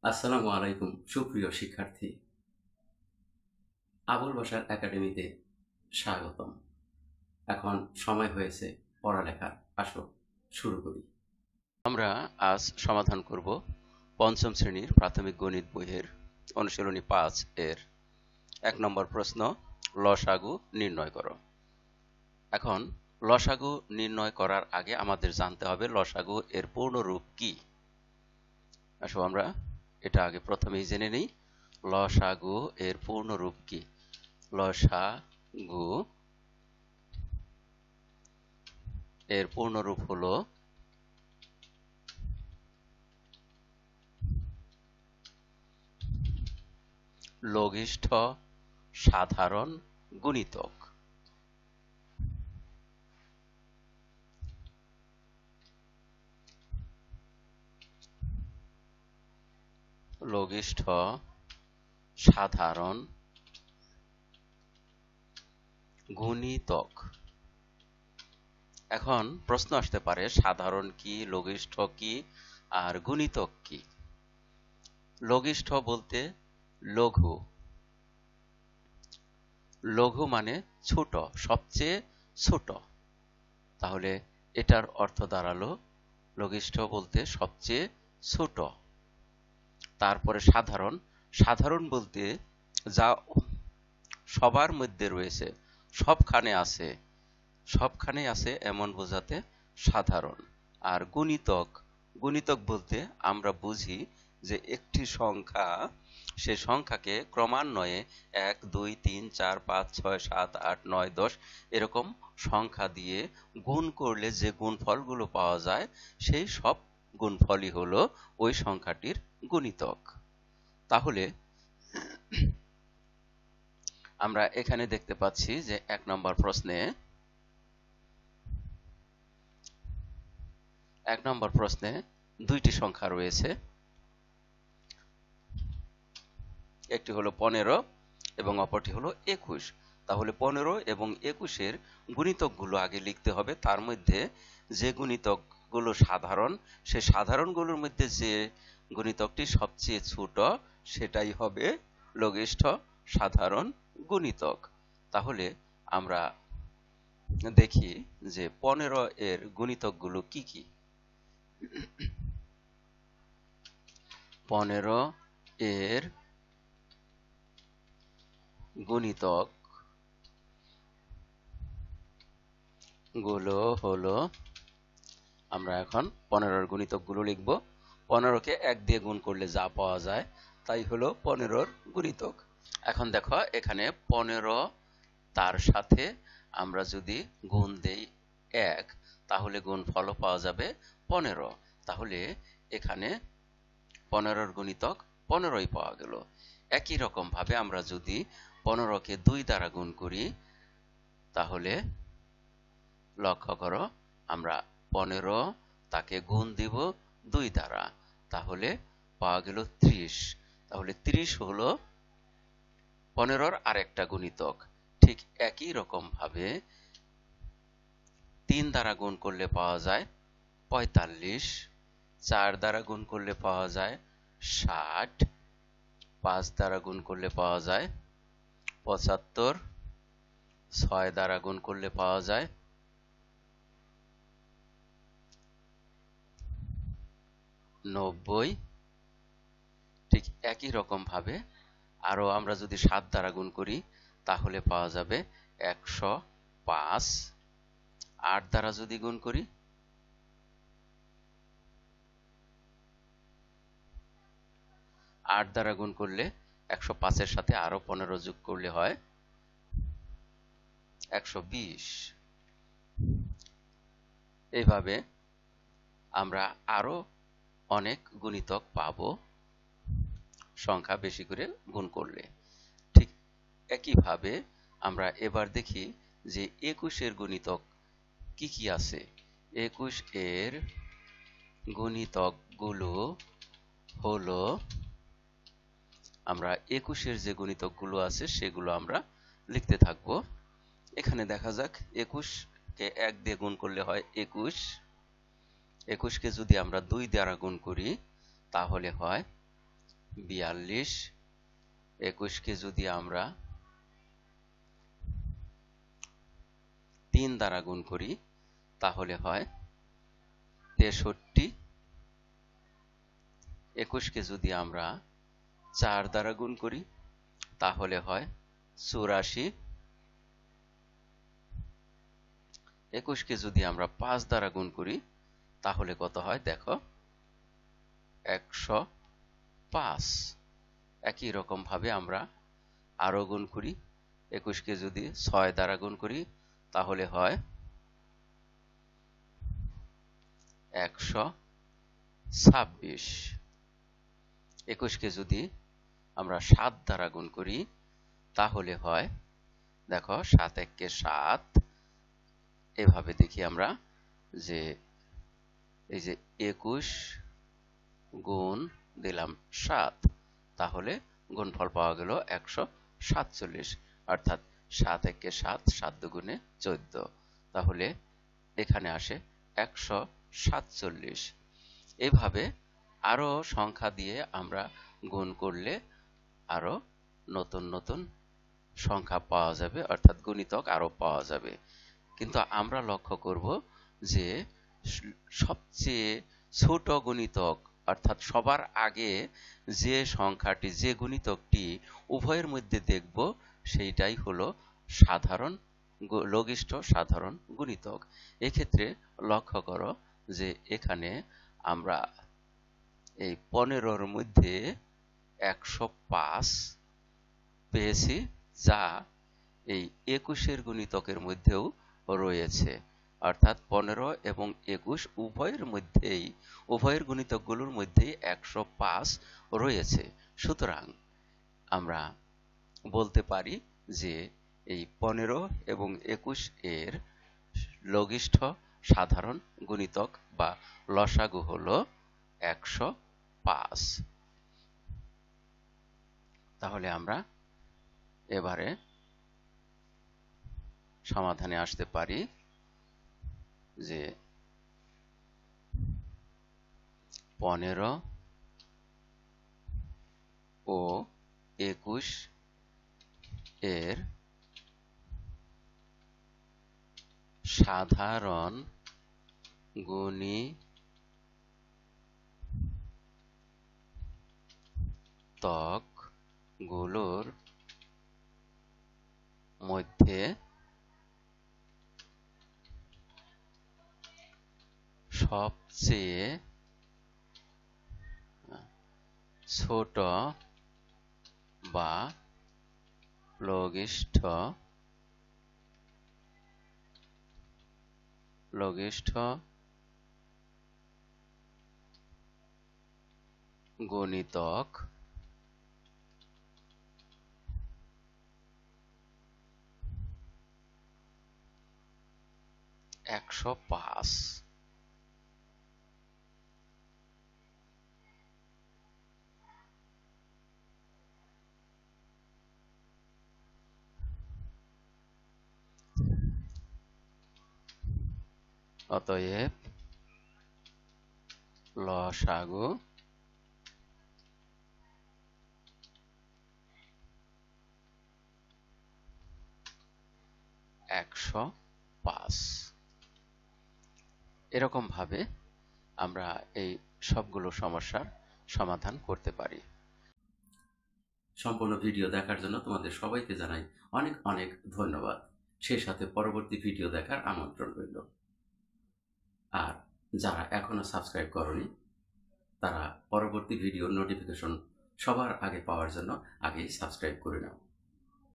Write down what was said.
আসসালামু আলাইকুম সুপ্রিয় শিক্ষার্থী। আবুল বাশার একাডেমিতে স্বাগতম। এখন সময় হয়েছে পড়ালেখার। আসো শুরু করি। আমরা আজ সমাধান করব পঞ্চম শ্রেণীর প্রাথমিক গণিত বইয়ের অনুশীলনী ৫ এর ১ নম্বর প্রশ্ন, লসাগু নির্ণয় করো। এখন লসাগু নির্ণয় করার আগে আমাদের জানতে হবে লসাগু এর পূর্ণরূপ কি। আসো আমরা এটা আগে প্রথমেই জেনে নিই। লসাগু এর পূর্ণরূপ কি? লসাগু এর পূর্ণরূপ হলো লঘিষ্ঠ সাধারণ গুণিতক। লঘিষ্ঠ সাধারণ গুণিতক। এখন প্রশ্ন আসতে পারে সাধারণ কি, লঘিষ্ঠ কি, আর গুণিতক কি? লঘিষ্ঠ বলতে লঘু, লঘু মানে ছোট, সবচেয়ে ছোট। তাহলে এটার অর্থ দাঁড়ালো লঘিষ্ঠ বলতে সবচেয়ে ছোট। তারপরে সাধারণ, সাধারণ বলতে যা সবার মধ্যে রয়েছে, সবখানে আছে, সবখানে আছে এমন বোঝাতে সাধারণ। আর গুণিতক, গুণিতক বলতে আমরা বুঝি যে একটি সংখ্যা, সে সংখ্যাকে ক্রমান্বয়ে ১ ২ ৩ ৪ ৫ ৬ ৭ ৮ ৯ ১০ এরকম সংখ্যা দিয়ে গুণ করলে যে গুণফলগুলো পাওয়া যায়, সেই সব গুণফলই হলো ওই সংখ্যাটির গুণিতক। তাহলে আমরা এখানে দেখতে পাচ্ছি যে ১ নম্বর প্রশ্নে, ১ নম্বর প্রশ্নে দুইটি সংখ্যা রয়েছে, একটি হলো ১৫ এবং অপরটি হলো ২১। তাহলে ১৫ এবং ২১ এর গুণিতকগুলো আগে লিখতে হবে। তার মধ্যে যে গুণিতকগুলো সাধারণ, সে সাধারণগুলোর মধ্যে যে গুণিতকটি সবচেয়ে ছোট সেটাই হবে লঘিষ্ঠ সাধারণ গুণিতক। তাহলে আমরা দেখি যে ১৫ এর গুণিতকগুলো কি কি। ১৫ এর গুণিতক গুলো হলো, আমরা এখন ১৫ গুণিতক গুলো লিখব। ১৫কে ১ দিয়ে গুণ করলে যা পাওয়া যায় তাই হলো ১৫ গুণিতক। এখন দেখো এখানে ১৫, তার সাথে আমরা যদি গুণ দেই ১, তাহলে গুণফল পাওয়া যাবে ১৫। তাহলে এখানে ১৫ গুণিতক ১৫ই পাওয়া গেল। একই রকম ভাবে আমরা যদি ১৫কে ২ দ্বারা গুণ করি, তাহলে লক্ষ্য করো আমরা ১৫ তাকে গুণ দিব ২ দ্বারা, তাহলে পাওয়া গেল ৩০। তাহলে ৩০ হলো ১৫র আরেকটা গুণিতক। ঠিক একই রকম ভাবে ৩ দ্বারা গুণ করলে পাওয়া যায় ৪৫, ৪ দ্বারা গুণ করলে পাওয়া যায় ৬০, ৫ দ্বারা গুণ করলে পাওয়া যায় ৭৫, ৬ দ্বারা গুণ করলে পাওয়া যায় ৯০। ঠিক একই রকম ভাবে আরো আমরা যদি ৭ দ্বারা গুণ করি তাহলে পাওয়া যাবে ১০৫। ৮ দ্বারা যদি গুণ করি, ৮ দ্বারা গুণ করলে ১০৫ এর সাথে আরো ১৫ যোগ করলে হয় ১২০। এইভাবে আমরা আরো অনেক গুণিতক পাবো সংখ্যা বেশি করে গুণ করলে। ঠিক একইভাবে আমরা এবার দেখি যে ২১ এর গুণিতক কি কি আছে। ২১ এর গুণিতকগুলো হলো, আমরা ২১ এর যে গুণিতকগুলো আছে সেগুলো আমরা লিখতে থাকব। এখানে দেখা যাক ২১ কে ১ দিয়ে গুণ করলে হয় ২১, ২১ কে যদি আমরা ২ দ্বারা গুণ করি তাহলে হয় 42, 21কে যদি আমরা 3 দ্বারা গুণ করি তাহলে হয় 63, 21কে যদি আমরা 4 দ্বারা গুণ করি তাহলে হয় 84, 21কে যদি আমরা 5 দ্বারা গুণ করি তাহলে কত হয় দেখো 105। একই রকম ভাবে আমরা আরো গুণ করি, 21কে যদি 6 দ্বারা গুণ করি তাহলে হয় 126। 21কে যদি আমরা 7 দ্বারা গুণ করি তাহলে হয় দেখো 7 1 7। এভাবে দেখি আমরা যে এই যে 21 গুণ দিলাম 7, তাহলে গুণফল পাওয়া গেল 147, অর্থাৎ 7 1 7, 7 দুগুণে 14, তাহলে এখানে আসে 147। এভাবে আরো সংখ্যা দিয়ে আমরা গুণ করলে আরো নতুন নতুন সংখ্যা পাওয়া যাবে, অর্থাৎ গুণিতক আরো পাওয়া যাবে। কিন্তু আমরা লক্ষ্য করব যে সবচেয়ে ছোট গুণিতক, অর্থাৎ সবার আগে যে সংখ্যাটি, যে গুণিতকটি উভয়ের মধ্যে দেখব সেইটাই হলো সাধারণ লঘিষ্ঠ সাধারণ গুণিতক। এক্ষেত্রে লক্ষ্য করো যে এখানে আমরা এই 15-র মধ্যে 105 পেয়েছি, যা এই 21-এর গুণিতকের মধ্যেও রয়েছে, অর্থাৎ 15 এবং 21 উভয়ের গুণিতকগুলোর মধ্যেই 105 রয়েছে। সুতরাং আমরা বলতে পারি যে এই 15 এবং 21 এর লঘিষ্ঠ সাধারণ গুণিতক বা লসাগু হলো 105। তাহলে আমরা এবারে সমাধানে আসতে পারি যে 15 ও 21 এর সাধারণ গুণিতকগুলোর মধ্যে সবচেয়ে ছোট বা লঘিষ্ঠ গুণিতক 105। অতএব লসাগু 105। এরকম ভাবে আমরা এই সবগুলো সমস্যার সমাধান করতে পারি। সম্পূর্ণ ভিডিও দেখার জন্য তোমাদের সবাইকে জানাই অনেক অনেক ধন্যবাদ। সেই সাথে পরবর্তী ভিডিও দেখার আমন্ত্রণ রইল। আর যারা এখনো সাবস্ক্রাইব করনি তারা পরবর্তী ভিডিওর নোটিফিকেশন সবার আগে পাওয়ার জন্য আগেই সাবস্ক্রাইব করে নাও।